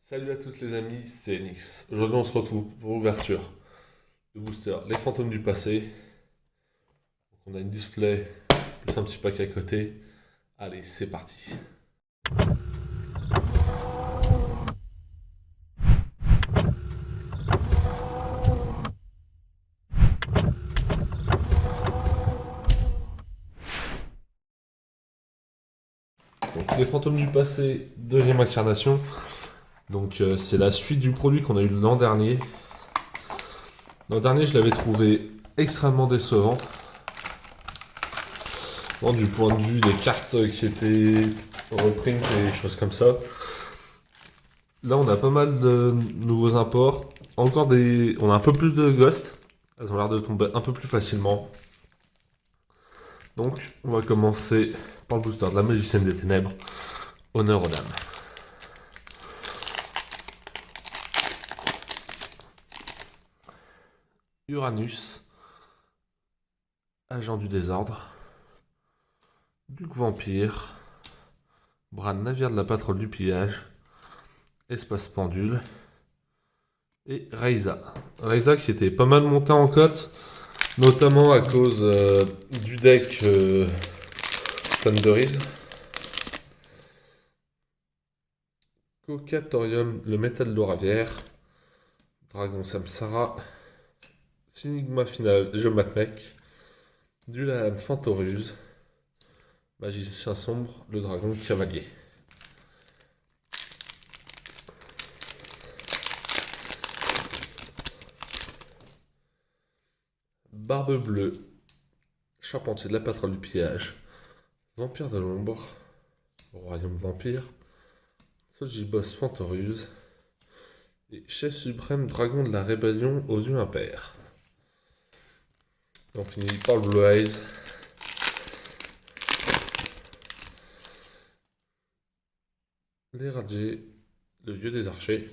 Salut à tous les amis, c'est Nix. Aujourd'hui on se retrouve pour l'ouverture de booster Les Fantômes du Passé. Donc, on a une display plus un petit pack à côté. Allez, c'est parti. Donc, Les Fantômes du Passé, deuxième incarnation. Donc c'est la suite du produit qu'on a eu l'an dernier. L'an dernier je l'avais trouvé extrêmement décevant. Bon, du point de vue des cartes qui étaient reprint et des choses comme ça. Là, on a pas mal de nouveaux imports. On a un peu plus de ghosts. Elles ont l'air de tomber un peu plus facilement. Donc, on va commencer par le booster de la Magicienne des Ténèbres. Honneur aux dames. Uranus. Agent du désordre. Duc Vampire. Bran Navire de la Patrouille du Pillage. Espace Pendule. Et Reiza. Reiza qui était pas mal monté en cote, notamment à cause du deck Thunderise. Cocatorium, le métal d'Oravière. Dragon Samsara. Synigma Final, Geomatmec. Dulan Fantoruse. Magicien Sombre, le Dragon Cavalier. Barbe Bleue. Charpentier de la Patrouille du Pillage. Vampire de l'Ombre. Royaume Vampire. Sojiboss Fantoruse. Et Chef Suprême Dragon de la Rébellion aux yeux impairs. Et on finit par le Blue Eyes. Les Rajés, le Dieu des Archers.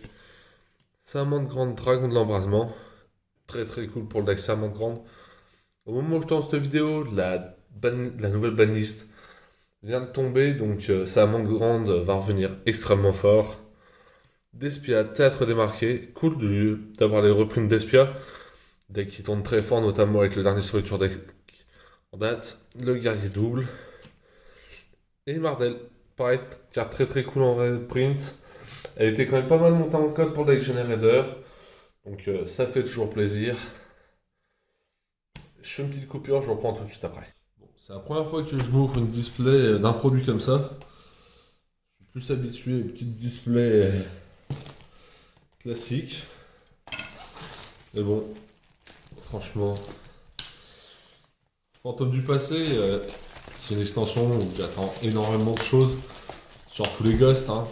Salamandre Grande, Dragon de l'Embrasement. Très très cool pour le deck Salamandre Grande. Au moment où je tourne cette vidéo, la nouvelle banlist vient de tomber, donc Salamandre Grande va revenir extrêmement fort. Despia, Théâtre démarqué. Cool d'avoir les reprints d'Espia. Deck qui tourne très fort, notamment avec le dernier structure deck en date. Le Guerrier Double. Et Mardel. Pareil, carte très très cool en reprint. Elle était quand même pas mal montée en code pour le deck Generator. Donc ça fait toujours plaisir. Je fais une petite coupure, je reprends tout de suite après. Bon, c'est la première fois que je m'ouvre une display d'un produit comme ça. Je suis plus habitué aux petites displays classiques. Mais bon, franchement, Fantôme du Passé, c'est une extension où j'attends énormément de choses sur tous les ghosts. Hein,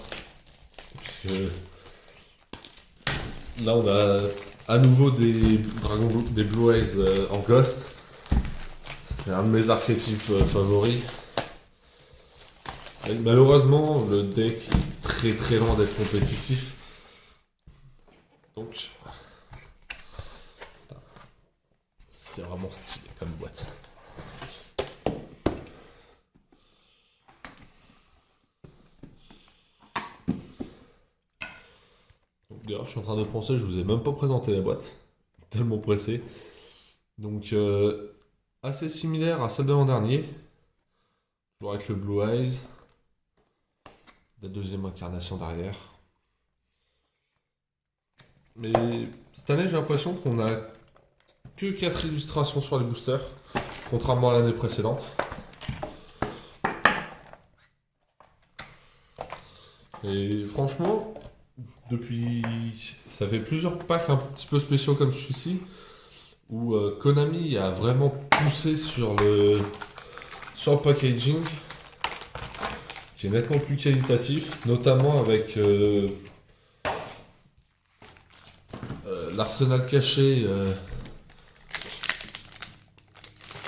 puisque là, on a à nouveau des dragons, des Blue Eyes en ghost. C'est un de mes archétypes favoris. Et malheureusement, le deck est très très loin d'être compétitif. Donc, c'est vraiment stylé comme boîte. D'ailleurs, je suis en train de penser, je vous ai même pas présenté la boîte. Tellement pressé. Donc, assez similaire à celle de l'an dernier. Toujours avec le Blue Eyes. La deuxième incarnation derrière. Mais cette année, j'ai l'impression qu'on a que 4 illustrations sur les boosters, contrairement à l'année précédente. Et franchement, ça fait plusieurs packs un petit peu spéciaux comme celui-ci, où Konami a vraiment poussé sur le packaging, qui est nettement plus qualitatif, notamment avec l'arsenal caché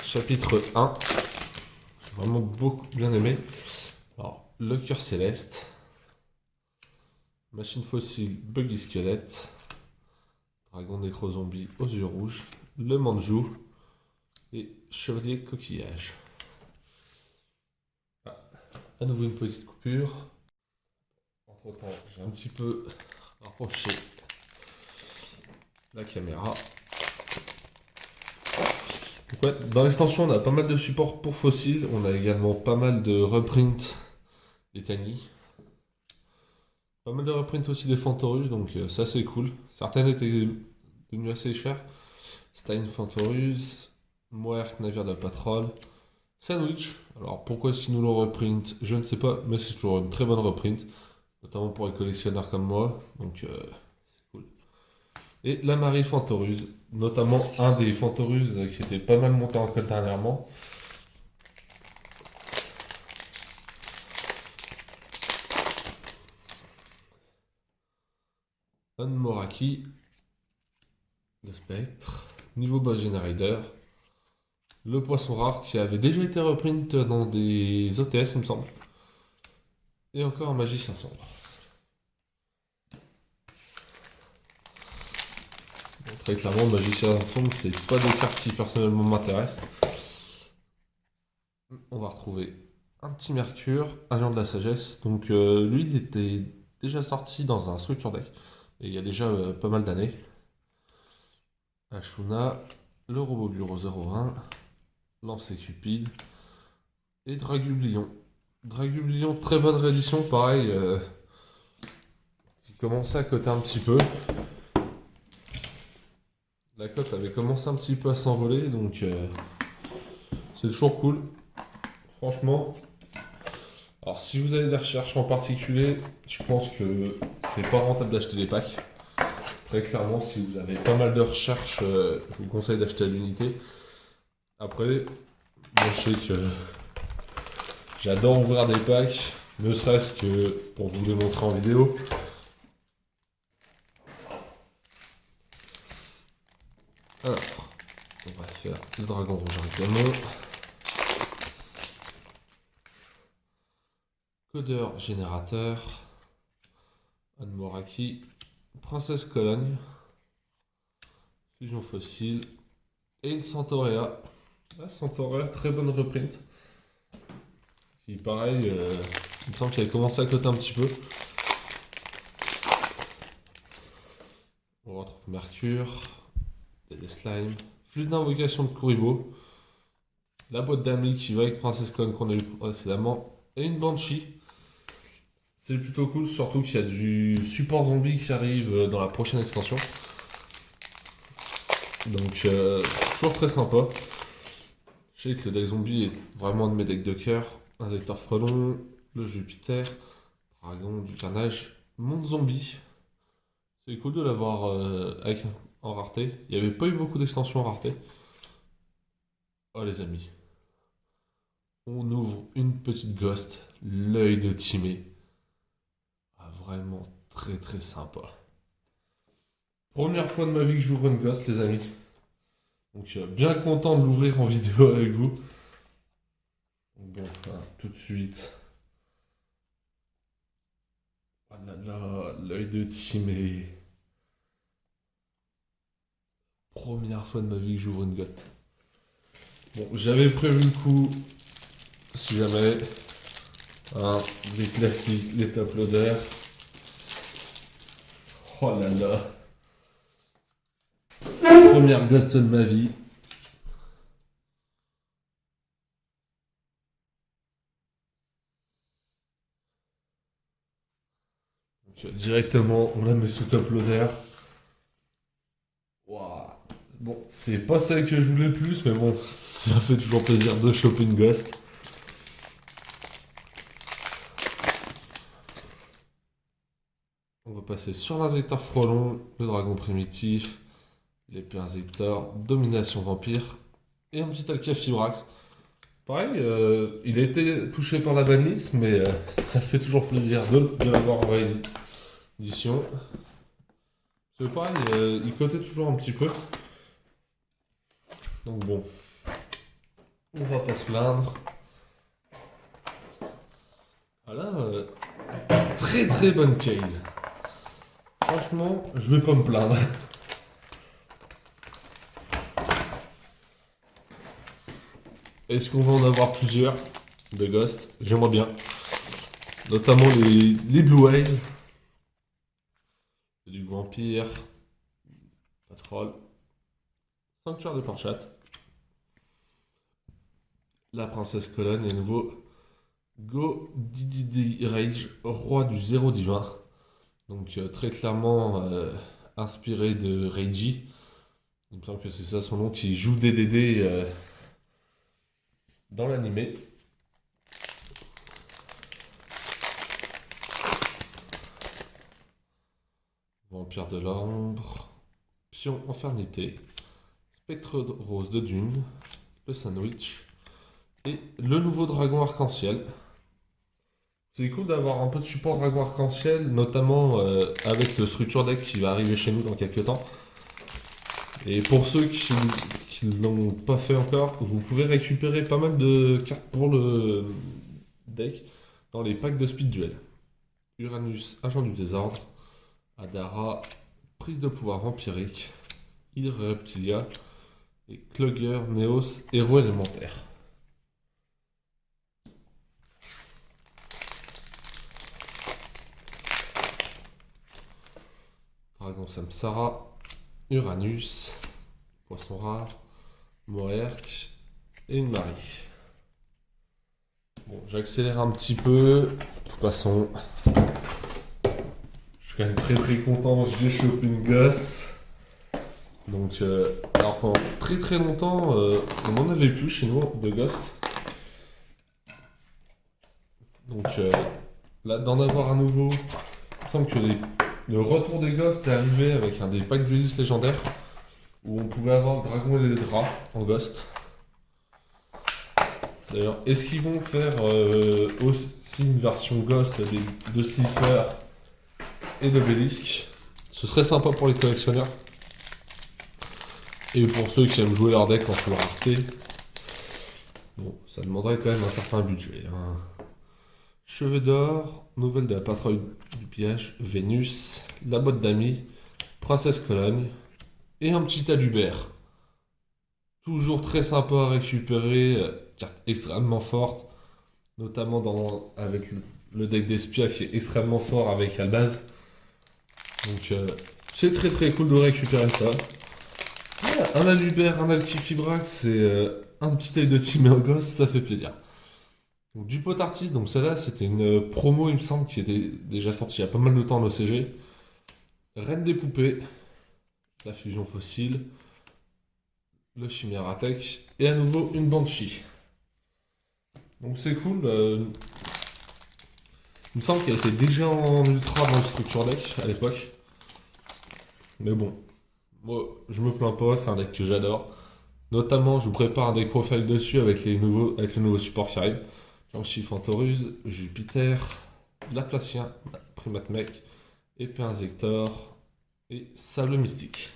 chapitre 1. J'ai vraiment beaucoup bien aimé. Alors, le cœur céleste, machine fossile, buggy squelette, dragon nécro-zombie aux yeux rouges, le manjou et chevalier coquillage. Ah, à nouveau une petite coupure. Entre temps, j'ai un petit peu rapprocher la caméra. Donc ouais, dans l'extension, on a pas mal de supports pour fossiles. On a également pas mal de reprints des Tiny. Pas mal de reprints aussi des Fantorus, donc ça c'est cool. Certaines étaient devenues assez chères. Stein Fantorus, Moerk, navire de patrol. Sandwich, alors pourquoi est-ce qu'ils nous l'ont reprint? Je ne sais pas, mais c'est toujours une très bonne reprint, notamment pour les collectionneurs comme moi, donc c'est cool. Et la Marie Fantorus, notamment un des Fantorus qui était pas mal monté en cote dernièrement. Un Moraki, le Spectre, niveau boss Generider. Le poisson rare qui avait déjà été reprint dans des OTS, il me semble. Et encore un magicien sombre. Bon, très clairement, magicien sombre, c'est pas des cartes qui personnellement m'intéressent. On va retrouver un petit Mercure, agent de la sagesse. Donc lui, il était déjà sorti dans un structure deck. Et il y a déjà pas mal d'années. Ashuna, le robot bureau 01, Lancé Cupide et Dragublion. Dragublion, très bonne réédition, pareil, qui commençait à coter un petit peu. La cote avait commencé un petit peu à s'envoler, donc c'est toujours cool. Franchement. Alors si vous avez des recherches en particulier, je pense que c'est pas rentable d'acheter des packs. Très clairement, si vous avez pas mal de recherches, je vous conseille d'acheter à l'unité. Après, moi je sais que j'adore ouvrir des packs, ne serait-ce que pour vous les montrer en vidéo. Alors, on va faire le dragon rouge diamant. Codeur générateur. Anmoraki. Princesse Cologne. Fusion fossile. Et une Centaurea. La Centaurea, très bonne reprint. Qui pareil, il me semble qu'elle commence à coter un petit peu. On retrouve Mercure. Des slimes. Flux d'invocation de Kuribo. La boîte d'Ami qui va avec Princesse Cologne qu'on a eu précédemment. Et une Banshee. C'est plutôt cool, surtout qu'il y a du support zombie qui arrive dans la prochaine extension. Donc, toujours très sympa. Je sais que le deck zombie est vraiment un de mes decks de cœur. Un Vector Frelon, le Jupiter, Dragon, du Carnage, Monde Zombie. C'est cool de l'avoir en rareté. Il n'y avait pas eu beaucoup d'extensions en rareté. Oh les amis. On ouvre une petite ghost, l'œil de Timé. Ah, vraiment très très sympa. Première fois de ma vie que j'ouvre une ghost, les amis. Donc bien content de l'ouvrir en vidéo avec vous. Bon, tout de suite. Oh là là, l'œil de Timé. Première fois de ma vie que j'ouvre une ghost. Bon, j'avais prévu le coup, si jamais. Hein, les classiques, les top loaders. Oh là là. Première ghost de ma vie. Donc, directement, on la met sous top loader. Waouh. Bon, c'est pas celle que je voulais le plus, mais bon, ça fait toujours plaisir de choper une ghost. On va passer sur l'insecteur frelon, le dragon primitif, l'épée insecteur, domination vampire et un petit Alkia Fibrax. Pareil, il a été touché par la banlist, mais ça fait toujours plaisir de l'avoir en réédition. C'est pareil, il cotait toujours un petit peu. Donc bon, on va pas se plaindre. Voilà, très très bonne case. Franchement, je vais pas me plaindre. Est-ce qu'on va en avoir plusieurs de Ghost? J'aimerais bien. Notamment les Blue Eyes. du vampire, patrol, sanctuaire de Porchat, la princesse colonne et à nouveau Go Dididi Rage, roi du zéro divin. Donc très clairement inspiré de Reiji. Il me semble que c'est ça son nom, qui joue DDD dans l'animé. Vampire de l'ombre, pion infernité, spectre rose de dune, le sandwich et le nouveau dragon arc-en-ciel. C'est cool d'avoir un peu de support dragon arc-en-ciel, notamment avec le structure deck qui va arriver chez nous dans quelques temps. Et pour ceux qui ne l'ont pas fait encore, vous pouvez récupérer pas mal de cartes pour le deck dans les packs de speed duel. Uranus, agent du désordre, Adara, prise de pouvoir vampirique, Hydra Reptilia et Clogger, Neos, héros élémentaire. Dragon Samsara, Uranus, poisson rare, Moerk et une Marie. Bon, j'accélère un petit peu. De toute façon, je suis quand même très content. J'ai chopé une Ghost. Donc, alors pendant très longtemps, on n'en avait plus chez nous de Ghost. Donc là, d'en avoir à nouveau, il me semble que le retour des Ghosts est arrivé avec un des packs d'Ulysse légendaires où on pouvait avoir le dragon et les draps en Ghost. D'ailleurs, est-ce qu'ils vont faire aussi une version Ghost de Slipher et de Bélisque? Ce serait sympa pour les collectionneurs. Et pour ceux qui aiment jouer leur deck en full rareté. Bon, ça demanderait quand même un certain budget. Hein. Cheveux d'or, nouvelle de la patrouille du pillage, Vénus, la botte d'amis, princesse Cologne et un petit Alubert. Toujours très sympa à récupérer, carte extrêmement forte, notamment avec le deck d'Espia qui est extrêmement fort avec Albaz. Donc c'est très cool de récupérer ça. Voilà, un Alubert, un Altifibrax et un petit œil de Timéo Ghost, ça fait plaisir. Donc, du pot artiste, donc celle-là c'était une promo il me semble qui était déjà sortie il y a pas mal de temps en OCG. Reine des poupées, la fusion fossile, le Chimera Tech et à nouveau une Banshee. Donc c'est cool. Il me semble qu'elle était déjà en ultra dans le structure deck à l'époque. Mais bon, moi je me plains pas, c'est un deck que j'adore. Notamment, je vous prépare un deck profile dessus avec le nouveau support qui arrive. Banshee Fantoruse, Jupiter, Laplacien, Primate Mech, Épée Inzector et Sable Mystique.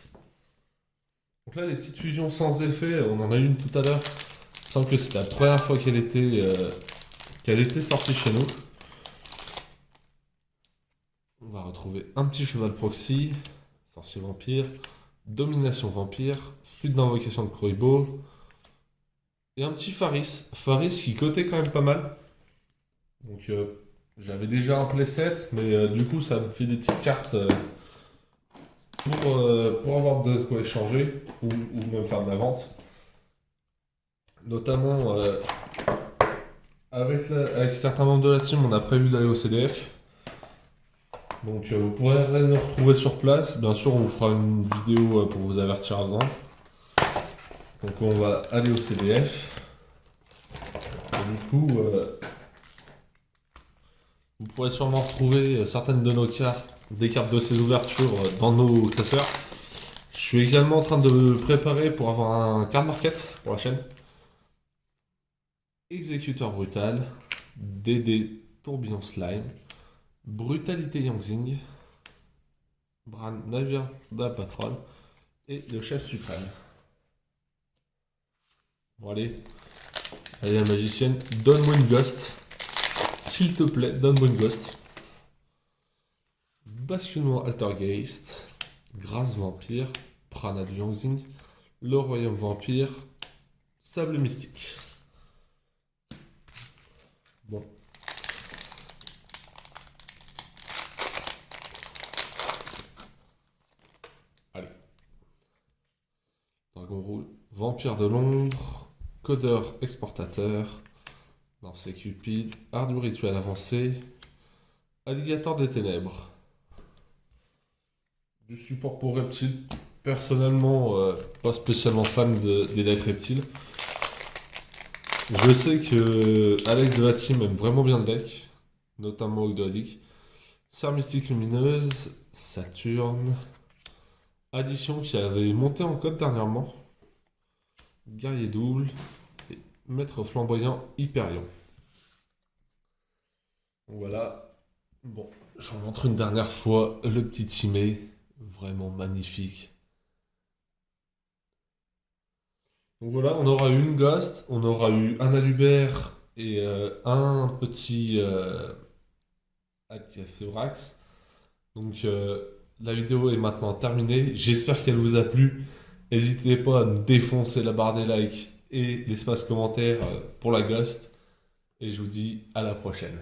Donc là, les petites fusions sans effet, on en a une tout à l'heure. Il me semble que c'était la première fois qu'elle était sortie chez nous. On va retrouver un petit cheval proxy, sorcier vampire, domination vampire, flûte d'invocation de Kuribo, et un petit Faris. Faris qui cotait quand même pas mal. Donc j'avais déjà un playset, mais du coup ça me fait des petites cartes pour avoir de quoi échanger ou même faire de la vente. Notamment avec certains membres de la team, on a prévu d'aller au CDF. Donc vous pourrez nous retrouver sur place. Bien sûr, on vous fera une vidéo pour vous avertir avant. Donc on va aller au CDF. Et du coup, vous pourrez sûrement retrouver certaines de nos cartes, des cartes de ces ouvertures dans nos classeurs. Je suis également en train de me préparer pour avoir un card market pour la chaîne. Exécuteur brutal, DD tourbillon slime, brutalité Yangzing, Bran navire de la patronne et le chef suprême. Bon allez la magicienne, donne-moi une ghost. S'il te plaît, donne-moi une ghost. Basculement Altergeist, Grâce Vampire, Prana du Yangzing, le Royaume Vampire, Sable Mystique. Bon. Dragon rouge, Vampire de l'ombre, Codeur exportateur, Lancé cupide, Ardu rituel avancé, Alligator des ténèbres. Du support pour reptiles. Personnellement, pas spécialement fan des decks reptiles. Je sais que Alex de la team aime vraiment bien le deck, notamment Ogdoadic. Serre mystique lumineuse, Saturne, Addition qui avait monté en code dernièrement, Guerrier double, et Maître flamboyant Hyperion. Donc voilà, bon, j'en montre une dernière fois le petit Timé, vraiment magnifique. Donc voilà, on aura eu une Ghost, on aura eu un Alubert et un petit Alcafebrax. Donc la vidéo est maintenant terminée. J'espère qu'elle vous a plu. N'hésitez pas à nous défoncer la barre des likes et l'espace commentaire pour la Ghost. Et je vous dis à la prochaine.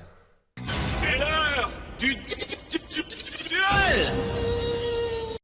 C'est l'heure du